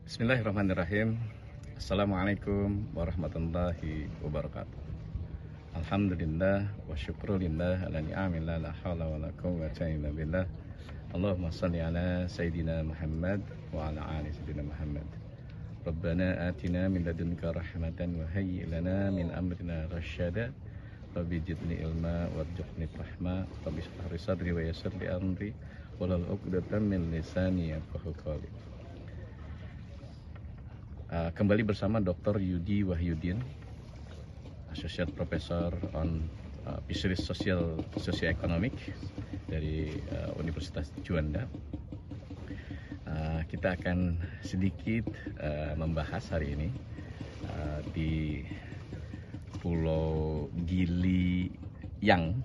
Bismillahirrahmanirrahim. Assalamualaikum warahmatullahi wabarakatuh. Alhamdulillah wa syukrulillah ala ni'amillah la hawla wa la quwwata illa billah. Allahumma salli ala Sayyidina Muhammad wa ala ali Sayyidina Muhammad. Rabbana atina min ladunka rahmatan wa hayyi lana min amrina rasyada. Rabbi zidni ilma warzuqni rahma. Rabbi shrah li sadri wa yassir li amri wahlul 'uqdatam min lisani yafqahu qawli. Kembali bersama Dr. Yudi Wahyudin, Associate Professor on Fisheries Socioeconomic dari Universitas Juanda. Kita akan sedikit membahas hari ini di Pulau Gili Yang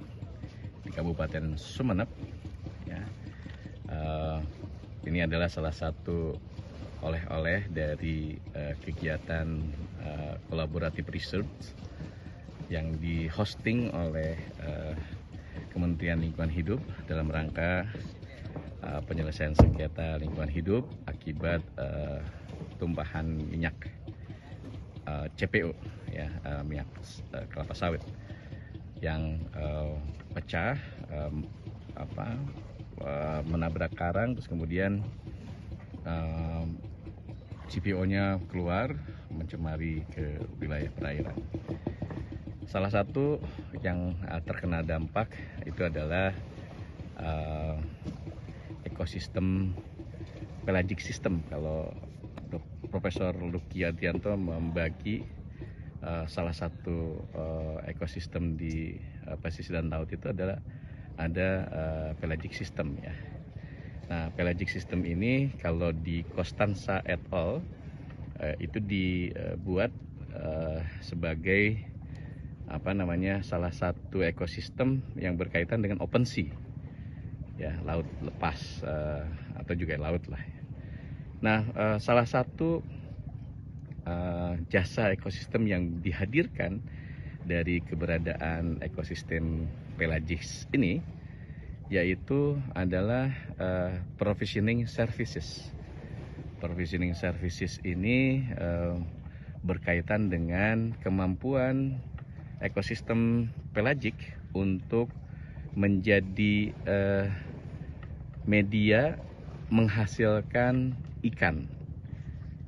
di Kabupaten Sumeneb. Ya. Ini adalah salah satu oleh-oleh dari kegiatan kolaboratif research yang di-hosting oleh Kementerian Lingkungan Hidup dalam rangka penyelesaian sengketa lingkungan hidup akibat tumpahan minyak CPO, ya, minyak kelapa sawit yang pecah, menabrak karang, terus kemudian CPO-nya keluar mencemari ke wilayah perairan. Salah satu yang terkena dampak itu adalah ekosistem pelagic system. Kalau Profesor Lucky Adianto membagi salah satu ekosistem di pesisir dan laut itu adalah ada pelagic system, ya. Nah, pelagic system ini kalau di Costanza et al. Itu dibuat sebagai salah satu ekosistem yang berkaitan dengan open sea, ya, laut lepas atau juga laut lah. Nah, salah satu jasa ekosistem yang dihadirkan dari keberadaan ekosistem pelagis ini yaitu adalah provisioning services. Provisioning services ini berkaitan dengan kemampuan ekosistem pelagik untuk menjadi media menghasilkan ikan.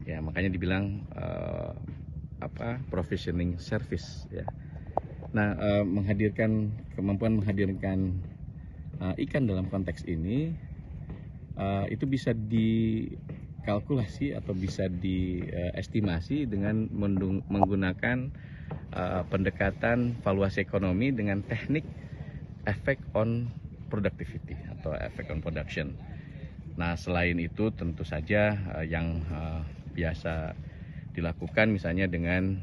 Ya, makanya dibilang provisioning service, ya. Nah, kemampuan menghadirkan ikan dalam konteks ini itu bisa dikalkulasi atau bisa diestimasi dengan menggunakan pendekatan valuasi ekonomi dengan teknik effect on productivity atau effect on production. Nah, selain itu tentu saja yang biasa dilakukan misalnya dengan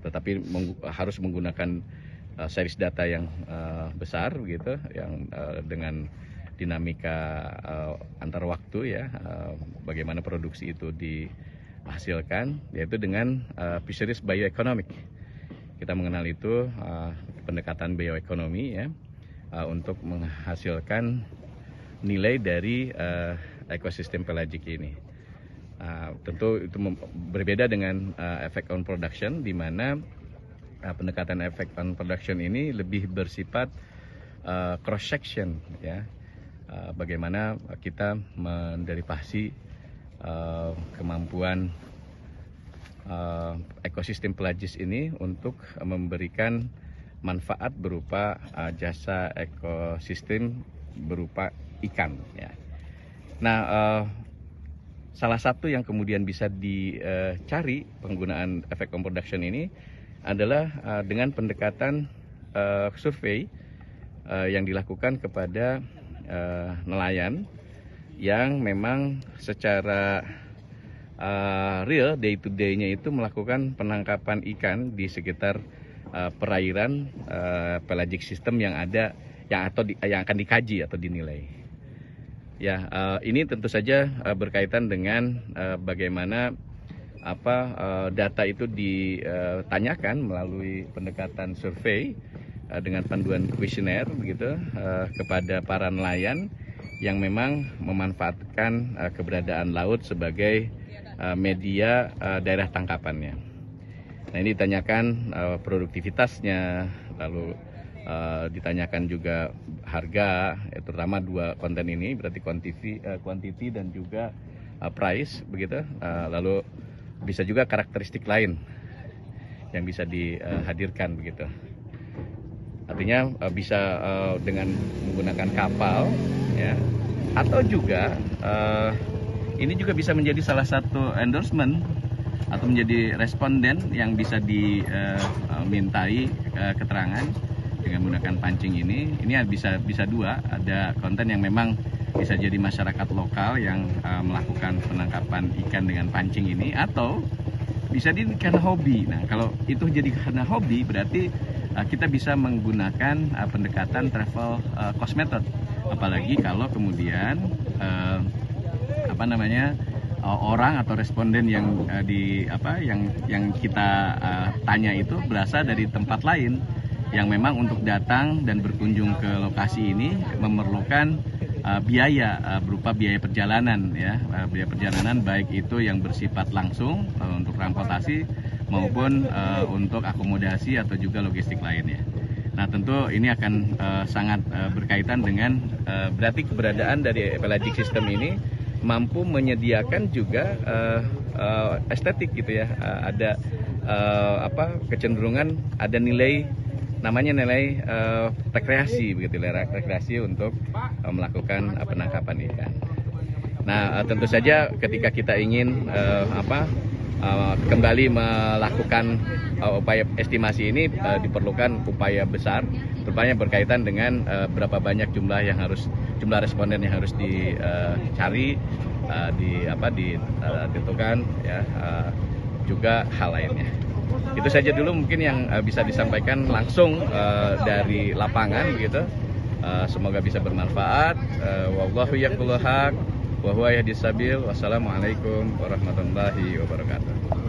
tetapi harus menggunakan series data yang besar gitu, yang dengan dinamika antar waktu, ya, bagaimana produksi itu dihasilkan, yaitu dengan fisheries bioeconomic. Kita mengenal itu pendekatan bioekonomi, ya, untuk menghasilkan nilai dari ekosistem pelagik ini. Tentu itu berbeda dengan effect on production, di mana pendekatan effect on production ini lebih bersifat cross section, ya. Bagaimana kita menderivasi kemampuan ekosistem pelagis ini untuk memberikan manfaat berupa jasa ekosistem berupa ikan, ya. Nah, salah satu yang kemudian bisa dicari penggunaan effect on production ini adalah dengan pendekatan survei yang dilakukan kepada nelayan yang memang secara real day to day-nya itu melakukan penangkapan ikan di sekitar perairan pelagic system yang ada yang akan dikaji atau dinilai. Ya, ini tentu saja berkaitan dengan bagaimana data itu ditanyakan melalui pendekatan survei dengan panduan kuesioner begitu kepada para nelayan yang memang memanfaatkan keberadaan laut sebagai media daerah tangkapannya. Nah, ini ditanyakan produktivitasnya, lalu ditanyakan juga harga, terutama dua konten ini, berarti quantity dan juga price, begitu. Lalu bisa juga karakteristik lain yang bisa dihadirkan, begitu. Artinya bisa dengan menggunakan kapal, ya, atau juga ini juga bisa menjadi salah satu endorsement atau menjadi responden yang bisa dimintai keterangan dengan menggunakan pancing ini. Ini bisa dua, ada konten yang memang bisa jadi masyarakat lokal yang melakukan penangkapan ikan dengan pancing ini, atau bisa dijadikan hobi. Nah, kalau itu jadi karena hobi, berarti kita bisa menggunakan pendekatan travel cost method. Apalagi kalau kemudian orang atau responden yang yang kita tanya itu berasal dari tempat lain yang memang untuk datang dan berkunjung ke lokasi ini memerlukan biaya berupa biaya perjalanan, ya, biaya perjalanan baik itu yang bersifat langsung untuk transportasi maupun untuk akomodasi atau juga logistik lainnya. Nah, tentu ini akan sangat berkaitan dengan berarti keberadaan dari pelagic system ini mampu menyediakan juga estetik, gitu ya. Ada kecenderungan, ada nilai, namanya nilai rekreasi, begitu, rekreasi untuk melakukan penangkapan ikan. Nah, tentu saja ketika kita ingin kembali melakukan upaya estimasi ini, diperlukan upaya besar, terutama berkaitan dengan berapa banyak jumlah responden yang harus dicari, ditentukan, ya, juga hal lainnya. Itu saja dulu mungkin yang bisa disampaikan langsung dari lapangan, begitu. Semoga bisa bermanfaat. Wallahu yaqulu haq wa huwa yahdis sabil. Wassalamualaikum warahmatullahi wabarakatuh.